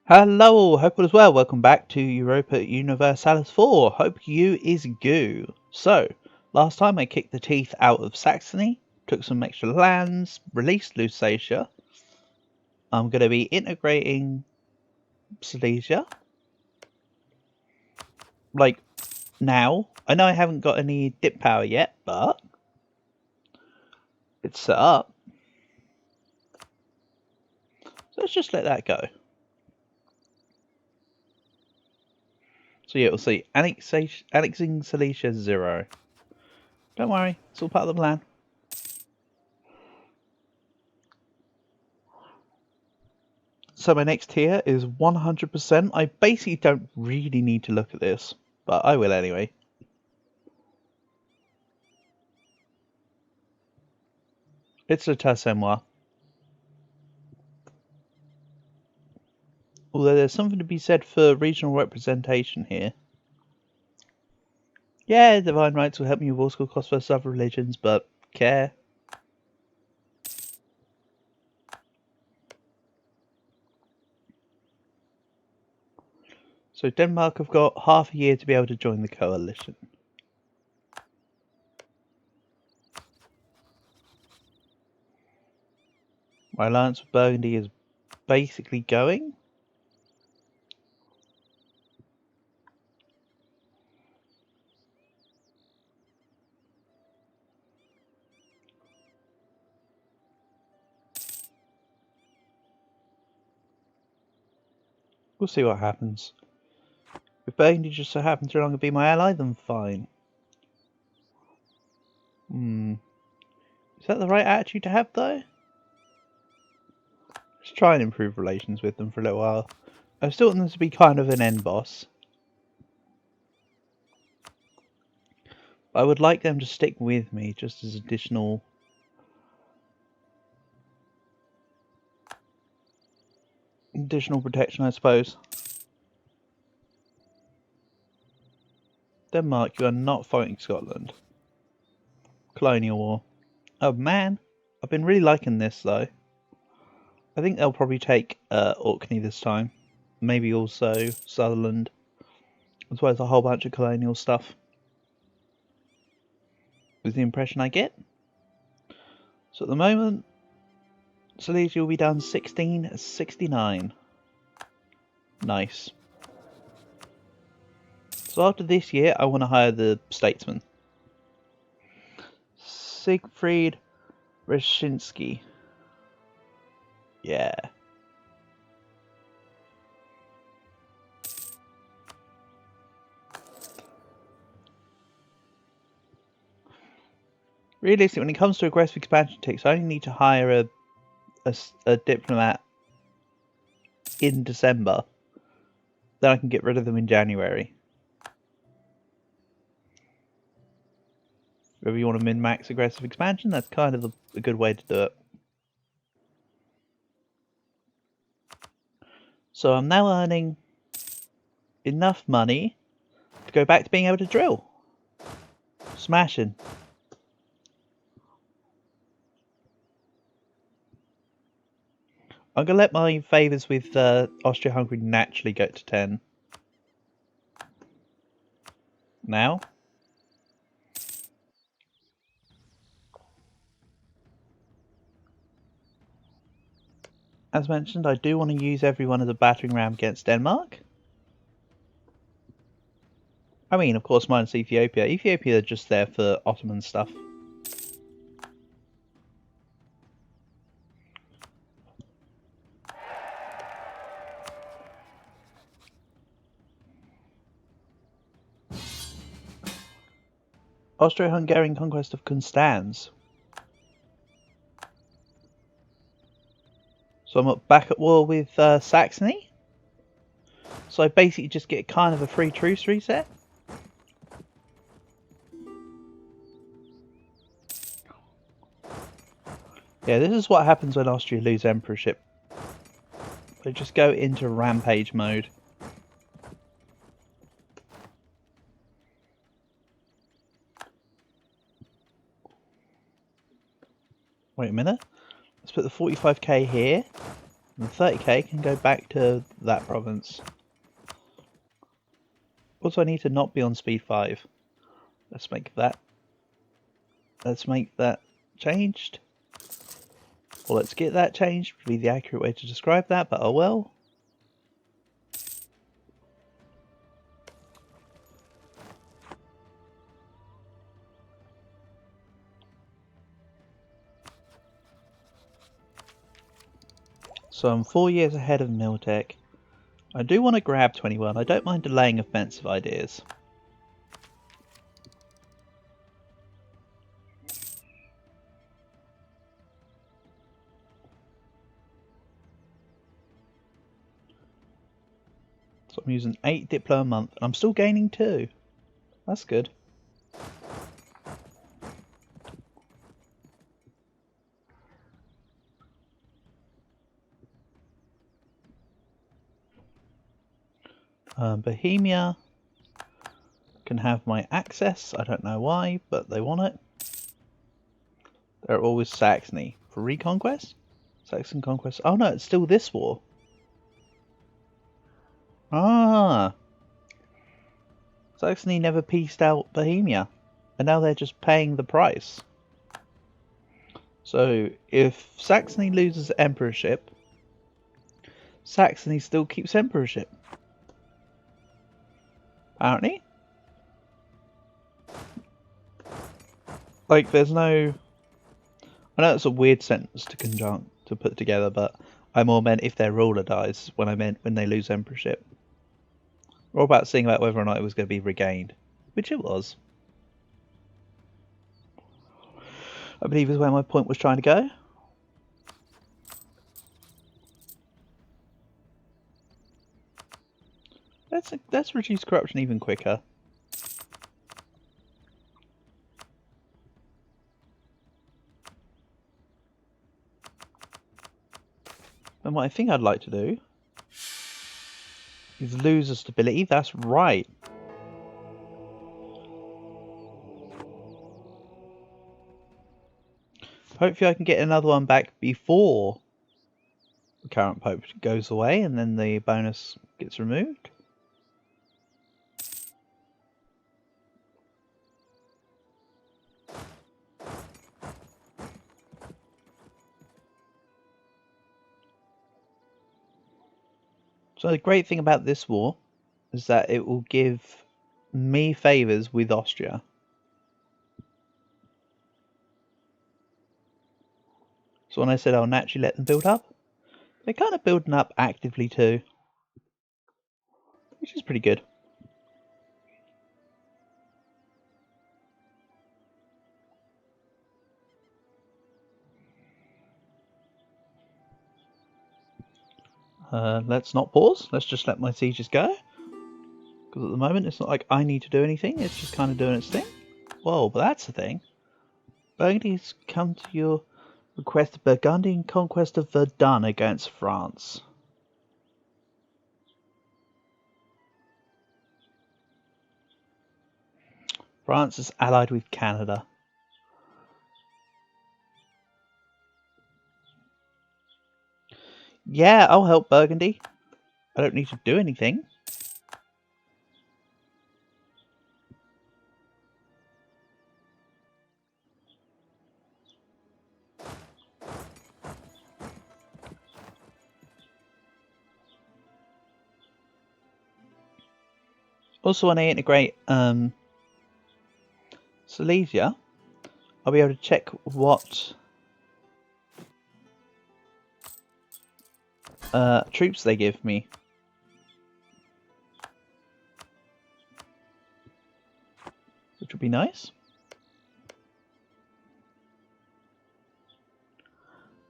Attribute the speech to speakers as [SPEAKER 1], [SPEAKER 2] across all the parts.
[SPEAKER 1] Hello all, hope all is well. Welcome back to Europa Universalis 4. Hope you is goo. So, last time I kicked the teeth out of Saxony, took some extra lands, released Lusatia. I'm going to be integrating Silesia. Like, now. I know I haven't got any dip power yet, but it's set up. So let's just let that go. So yeah, we'll see. Annexing Silesia 0. Don't worry, it's all part of the plan. So my next tier is 100%. I basically don't really need to look at this, but I will anyway. It's a Tassemois. Although there's something to be said for regional representation here. Yeah, divine rights will help me with war school costs versus other religions, but care. So Denmark have got half a year to be able to join the coalition. My alliance with Burgundy is basically going. We'll see what happens. If Burgundy just so happens to no longer be my ally, then fine. Is that the right attitude to have, though? Let's try and improve relations with them for a little while. I still want them to be kind of an end boss. I would like them to stick with me just as additional protection, I suppose. Denmark, you are not fighting Scotland. Colonial War. Oh man, I've been really liking this though. I think they'll probably take Orkney this time. Maybe also Sutherland. As well as a whole bunch of colonial stuff. Is the impression I get. So at the moment, Silesia will be down 1669. Nice. So after this year, I want to hire the statesman. Siegfried Reshinsky. Yeah. Realistically, when it comes to aggressive expansion ticks, I only need to hire a diplomat in December. Then I can get rid of them in January. If you want to min-max aggressive expansion, that's kind of a good way to do it. So I'm now earning enough money to go back to being able to drill. Smashing. I'm going to let my favours with Austria-Hungary naturally go to 10. Now. As mentioned, I do want to use everyone as a battering ram against Denmark. I mean, of course, minus Ethiopia. Ethiopia are just there for Ottoman stuff. Austro-Hungarian conquest of Constance. So I'm back at war with Saxony. So I basically just get kind of a free truce reset. Yeah, this is what happens when Austria lose emperorship. They just go into rampage mode. Wait a minute. Let's put the 45k here. The 30k can go back to that province. Also, I need to not be on speed 5. Let's make that changed. Or let's get that changed, would be the accurate way to describe that, but oh well. So I'm 4 years ahead of Miltech. I do want to grab 21. I don't mind delaying offensive ideas. So I'm using 8 Diplo a month, and I'm still gaining 2. That's good. Bohemia can have my access. I don't know why, but they want it. They're always Saxony. For reconquest? Saxon conquest. Oh no, it's still this war. Ah! Saxony never pieced out Bohemia. And now they're just paying the price. So, if Saxony loses emperorship, Saxony still keeps emperorship. Apparently. Like, there's no... I know it's a weird sentence to put together, but I more meant if their ruler dies when I meant when they lose emperorship. We're all about seeing about whether or not it was going to be regained, which it was. I believe is where my point was trying to go. Let's reduce corruption even quicker. And what I think I'd like to do is lose a stability. That's right. Hopefully I can get another one back before the current pope goes away and then the bonus gets removed. So the great thing about this war is that it will give me favours with Austria. So when I said I'll naturally let them build up, they're kind of building up actively too, which is pretty good. Let's not pause, let's just let my sieges go. Because at the moment it's not like I need to do anything, it's just kind of doing its thing. Whoa, but that's the thing. Burgundy's come to your request of Burgundian conquest of Verdun against France. France is allied with Canada. Yeah, I'll help Burgundy. I don't need to do anything. Also, when I integrate Silesia, I'll be able to check what troops they give me. Which would be nice.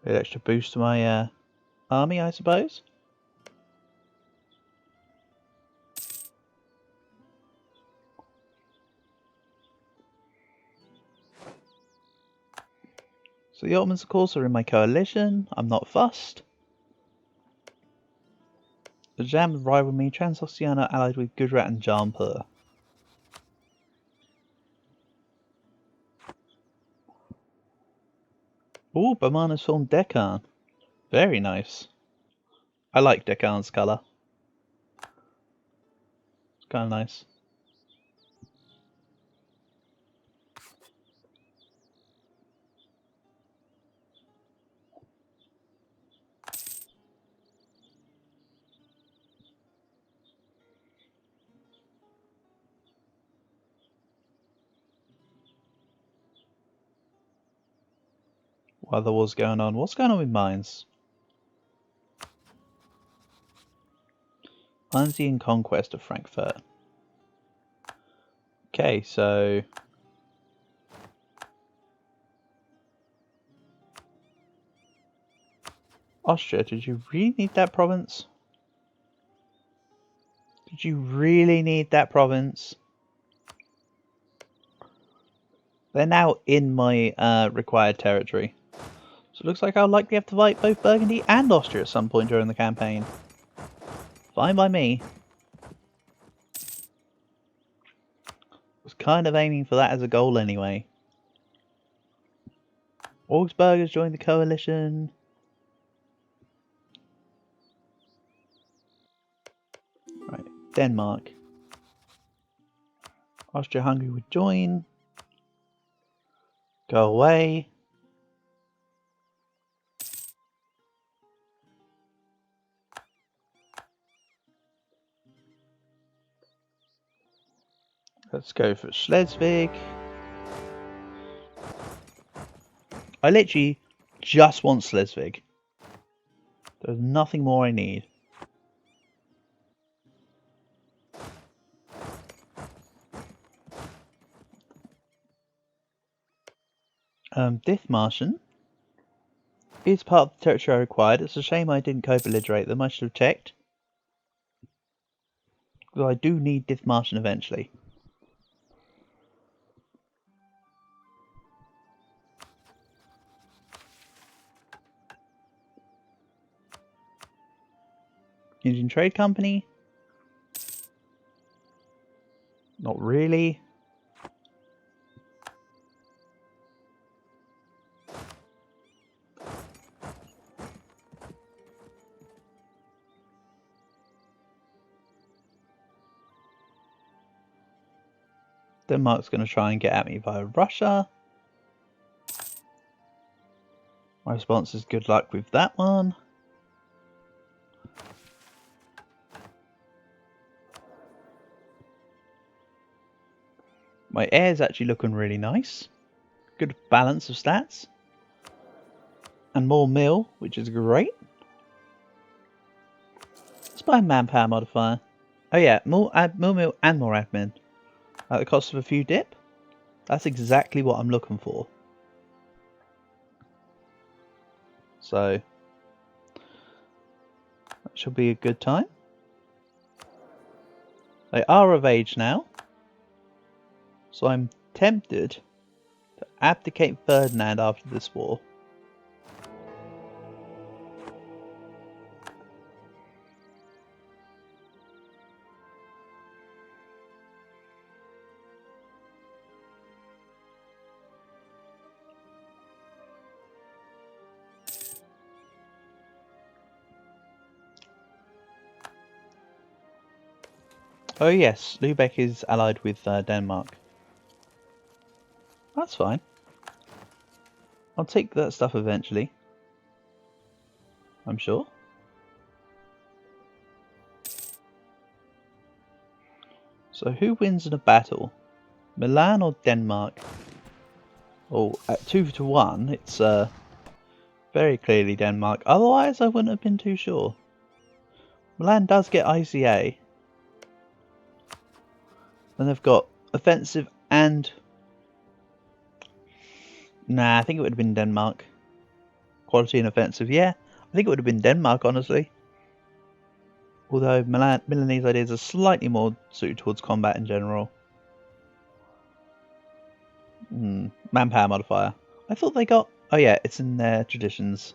[SPEAKER 1] An extra boost to my army, I suppose. So the Ottomans, of course, are in my coalition. I'm not fussed. The Jam rival me. Transoxiana allied with Gujarat and Jampur. Ooh, Bamana's formed Deccan. Very nice. I like Deccan's colour. It's kind of nice. While the war's going on, what's going on with mines? Andean conquest of Frankfurt. Okay, so Austria, did you really need that province? Did you really need that province? They're now in my required territory. So it looks like I'll likely have to fight both Burgundy and Austria at some point during the campaign. Fine by me. Was kind of aiming for that as a goal anyway. Augsburg has joined the coalition. Right, Denmark. Austria-Hungary would join. Go away. Let's go for Schleswig. I literally just want Schleswig. There's nothing more I need. Dithmarschen is part of the territory I required. It's a shame I didn't co-belligerate them. I should have checked. Because I do need Dithmarschen eventually. Indian Trade Company? Not really. Denmark's going to try and get at me via Russia. My response is good luck with that one. My air is actually looking really nice. Good balance of stats. And more mill, which is great. Let's buy a manpower modifier. Oh yeah, more mill and more admin. At the cost of a few dip. That's exactly what I'm looking for. So that should be a good time. They are of age now. So I'm tempted to abdicate Ferdinand after this war. Oh yes, Lübeck is allied with Denmark. That's fine. I'll take that stuff eventually. I'm sure. So who wins in a battle? Milan or Denmark? Oh, at 2-1, it's very clearly Denmark. Otherwise, I wouldn't have been too sure. Milan does get ICA. Then they've got offensive and... Nah, I think it would have been Denmark. Quality and offensive, yeah. I think it would have been Denmark, honestly. Although Milanese ideas are slightly more suited towards combat in general. Manpower modifier. I thought they got... Oh yeah, it's in their traditions.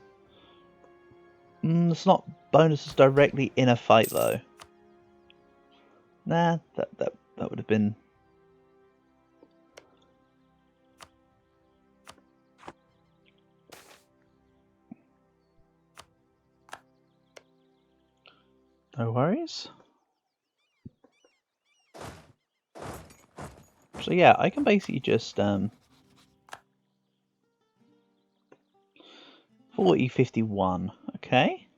[SPEAKER 1] It's not bonuses directly in a fight though. Nah, that would have been... No worries. So yeah, I can basically just 40-51. Okay.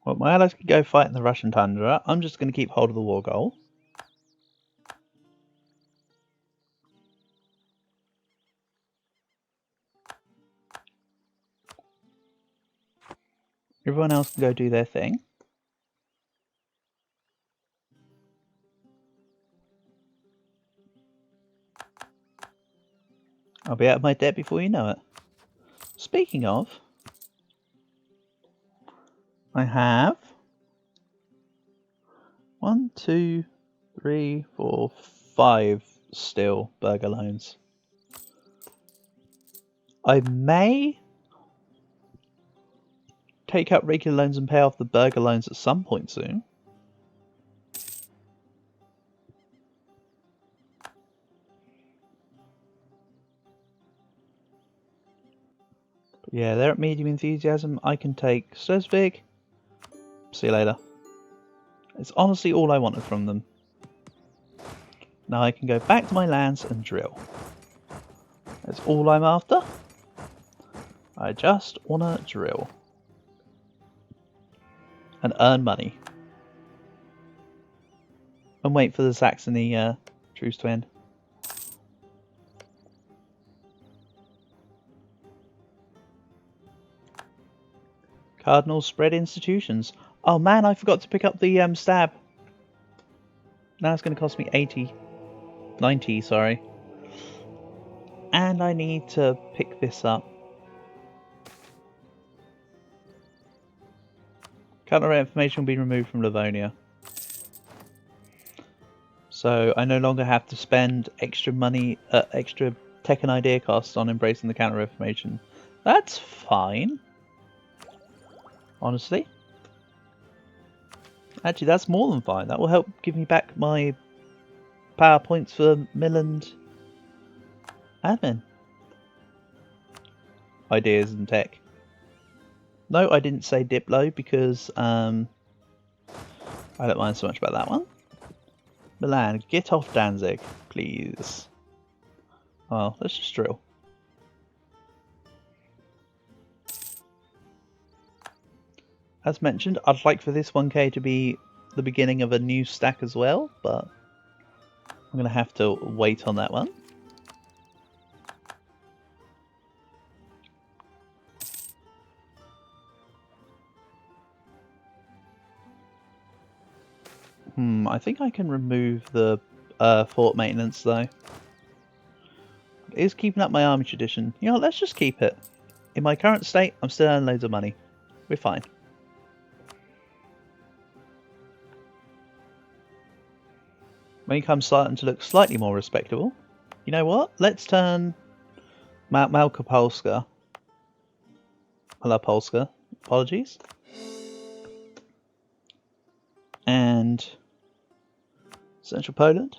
[SPEAKER 1] Well, my allies can go fight in the Russian tundra. I'm just going to keep hold of the war goal. Everyone else can go do their thing. I'll be out of my debt before you know it. Speaking of, I have 1, 2, 3, 4, 5 still burger loans. I may take out regular loans and pay off the burger loans at some point soon. But yeah, they're at medium enthusiasm. I can take Slesvig. See you later. It's honestly all I wanted from them. Now I can go back to my lands and drill. That's all I'm after. I just want to drill. And earn money. And wait for the Saxony truce to end. Cardinals spread institutions. Oh man, I forgot to pick up the stab. Now it's going to cost me 90, sorry. And I need to pick this up. Counter information will be removed from Livonia. So I no longer have to spend extra money, extra tech and idea costs on embracing the Counter Reformation. That's fine. Honestly. Actually, that's more than fine. That will help give me back my power points for mill and admin. Ideas and tech. No, I didn't say Diplo because I don't mind so much about that one. Milan, get off Danzig, please. Well, let's just drill. As mentioned, I'd like for this 1k to be the beginning of a new stack as well, but I'm going to have to wait on that one. I think I can remove the fort maintenance though. It is keeping up my army tradition. You know, let's just keep it. In my current state, I'm still earning loads of money. We're fine. When it comes starting to look slightly more respectable, you know what? Let's turn Malopolska. Malopolska, apologies. And Central Poland.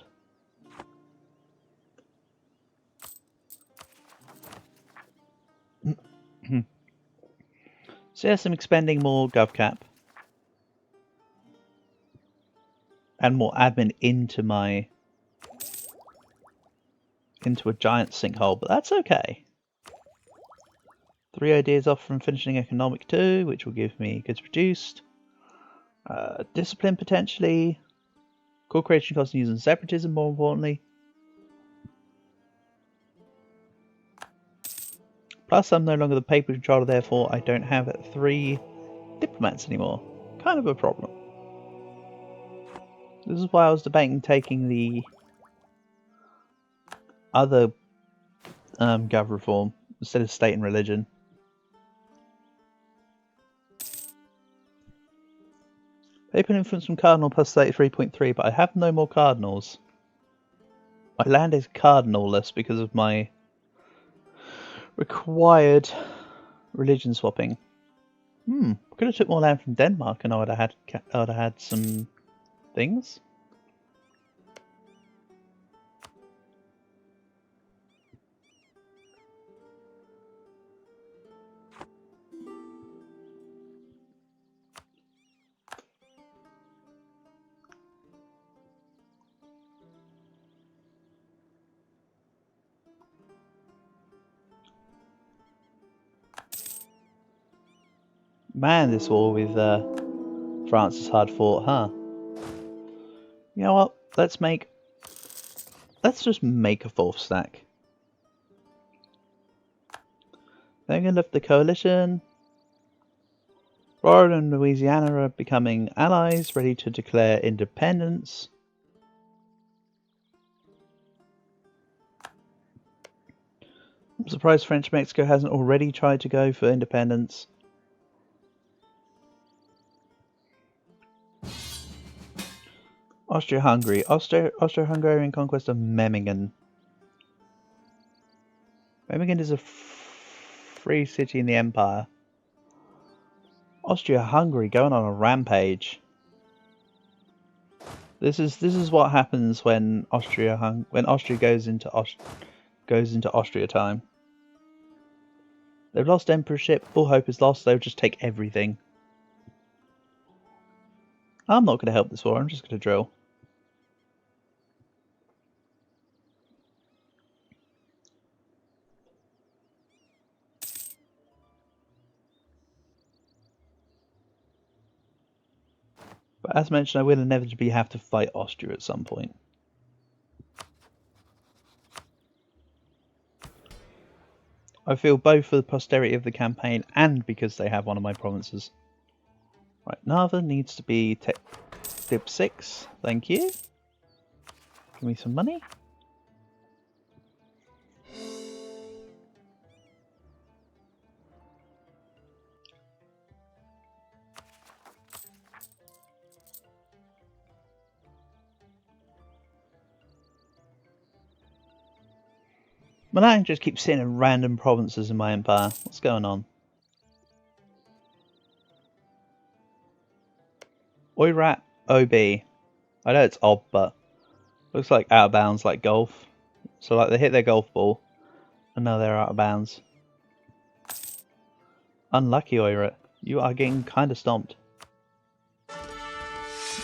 [SPEAKER 1] So yes, I'm expending more GovCap. And more admin into a giant sinkhole, but that's okay. 3 ideas off from finishing economic 2, which will give me goods produced. Discipline potentially. Core creation costs using separatism, more importantly. Plus, I'm no longer the papal controller, therefore I don't have 3 diplomats anymore. Kind of a problem. This is why I was debating taking the other gov reform instead of state and religion. Papal influence from cardinal plus 33.3, but I have no more cardinals. My land is cardinal-less because of my required religion swapping. Could have took more land from Denmark and I would have had some things. Man, this war with France is hard fought, huh? You know what? Let's just make a fourth stack. Then we left the coalition. Florida and Louisiana are becoming allies, ready to declare independence. I'm surprised French Mexico hasn't already tried to go for independence. Austria-Hungary. Austro-Hungarian conquest of Memmingen. Memmingen is a free city in the empire. Austria-Hungary going on a rampage. This is what happens when Austria goes into Austria time. They've lost emperorship. All hope is lost. They'll just take everything. I'm not going to help this war. I'm just going to drill. But as mentioned, I will inevitably have to fight Austria at some point. I feel both for the posterity of the campaign and because they have one of my provinces. Right, Narva needs to be tip 6. Thank you. Give me some money. Milan just keeps sitting in random provinces in my empire. What's going on? Oirat OB. I know it's odd, but looks like out of bounds like golf. So like they hit their golf ball and now they're out of bounds. Unlucky Oirat. You are getting kinda stomped.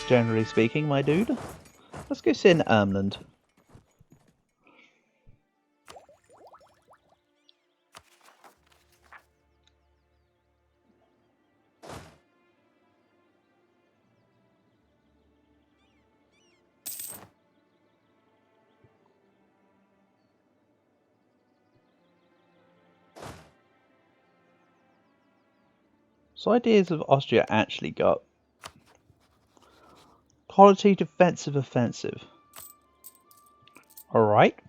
[SPEAKER 1] Generally speaking, my dude. Let's go sit in Ermland. So ideas of Austria actually got quality defensive offensive. Alright.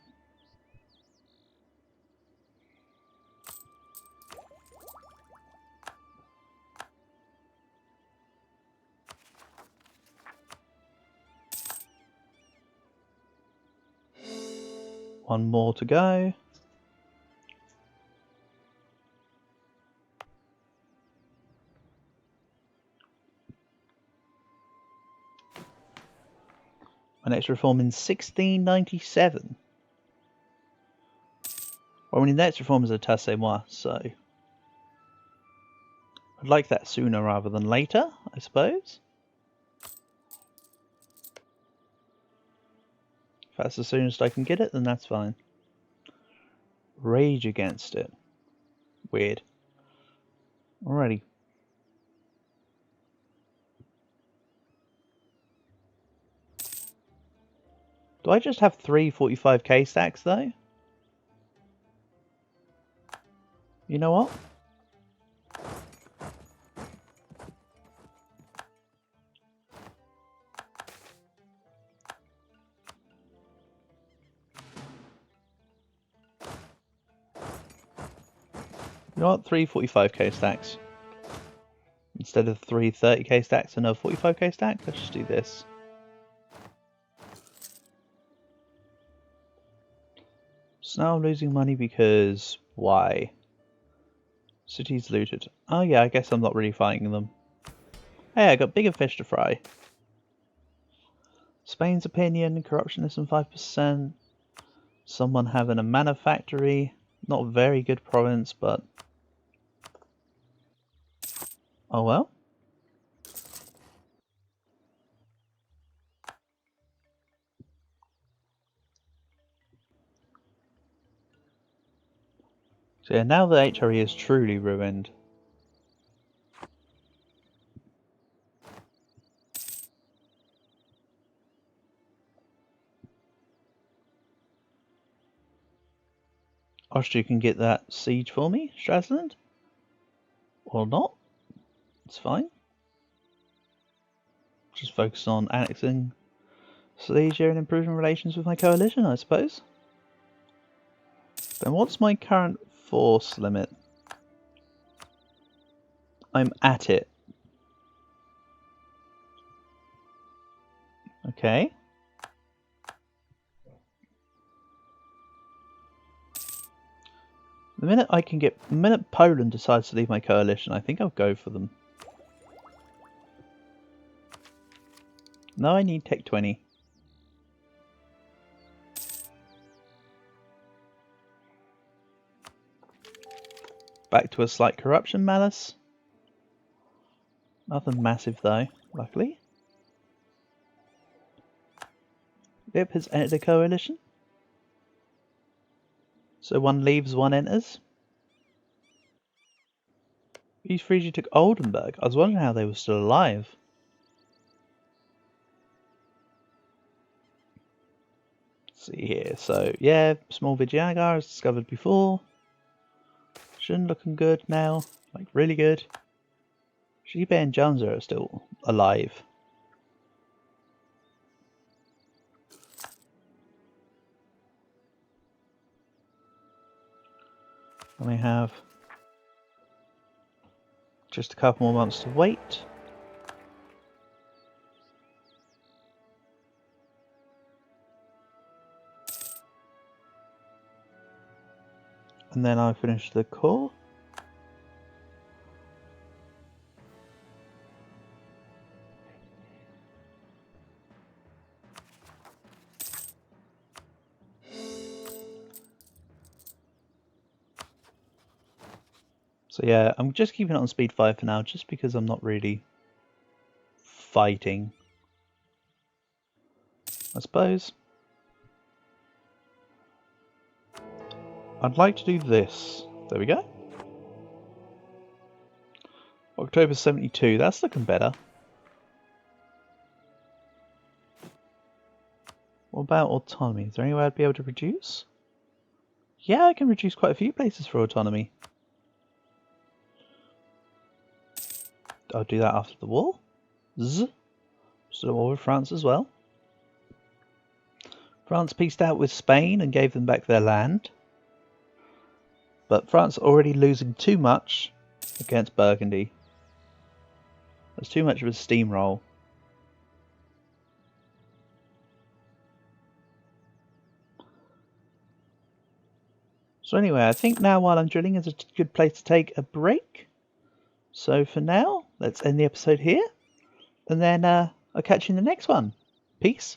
[SPEAKER 1] One more to go. My next reform in 1697. Well, my next reform is a Tassez-moi, so I'd like that sooner rather than later, I suppose. If that's the soonest I can get it, then that's fine. Rage against it. Weird. Alrighty. Do I just have 3 45k stacks though? You know what? You know what? 3 45k stacks. Instead of 3 30k stacks and a 45k stack, let's just do this. So now I'm losing money because why? Cities looted. Oh yeah, I guess I'm not really fighting them. Hey, I got bigger fish to fry. Spain's opinion, corruption less than 5%. Someone having a manufactory. Not a very good province, but oh well. So yeah, now the HRE is truly ruined. Austria can get that siege for me, Stralsund. Or not. It's fine. Just focus on annexing Silesia and improving relations with my coalition, I suppose. Then what's my current force limit? I'm at it. Okay. The minute Poland decides to leave my coalition, I think I'll go for them. No, I need Tech 20. Back to a slight corruption malice. Nothing massive though, luckily. Lip has entered a coalition. So one leaves, one enters. East Frisia took Oldenburg. I was wondering how they were still alive. Let's see here. So yeah, small Vijayanagara as discovered before. Shun looking good now, like really good. Shiba and Janza are still alive. And we have just a couple more months to wait. And then I'll finish the core. So yeah, I'm just keeping it on speed 5 for now, just because I'm not really fighting, I suppose. I'd like to do this. There we go. October 72, that's looking better. What about autonomy? Is there any way I'd be able to reduce? Yeah, I can reduce quite a few places for autonomy. I'll do that after the war. Z. So war with France as well. France peaced out with Spain and gave them back their land. But France already losing too much against Burgundy. There's too much of a steamroll. So anyway, I think now while I'm drilling is a good place to take a break. So for now, let's end the episode here. And then I'll catch you in the next one. Peace.